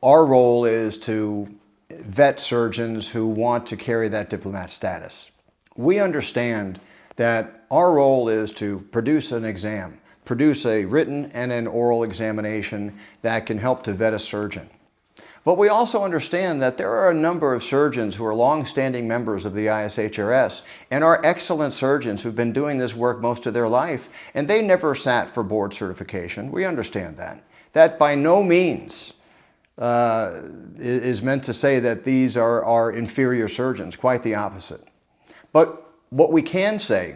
our role is to vet surgeons who want to carry that diplomat status. We understand that our role is to produce an exam, produce a written and an oral examination that can help to vet a surgeon. But we also understand that there are a number of surgeons who are long-standing members of the ISHRS and are excellent surgeons who've been doing this work most of their life, and they never sat for board certification. We understand that. That by no means is meant to say that these are inferior surgeons, quite the opposite. But what we can say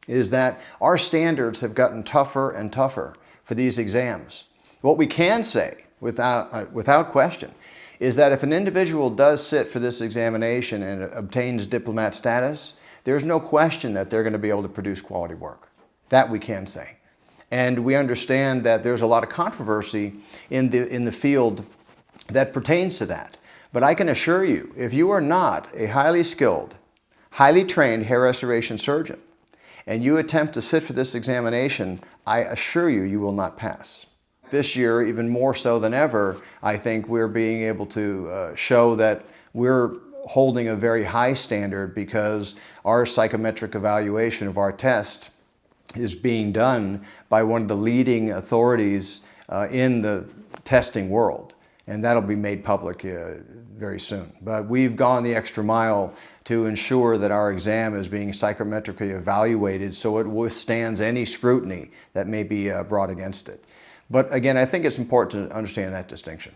is that our standards have gotten tougher and tougher for these exams. What we can say, without question, is that if an individual does sit for this examination and obtains diplomat status, there's no question that they're going to be able to produce quality work. That we can say. And we understand that there's a lot of controversy in the field that pertains to that. But I can assure you, if you are not a highly skilled, highly trained hair restoration surgeon, and you attempt to sit for this examination, I assure you, you will not pass. This year, even more so than ever, I think we're being able to show that we're holding a very high standard because our psychometric evaluation of our test is being done by one of the leading authorities in the testing world. And that'll be made public very soon. But we've gone the extra mile to ensure that our exam is being psychometrically evaluated so it withstands any scrutiny that may be brought against it. But again, I think it's important to understand that distinction.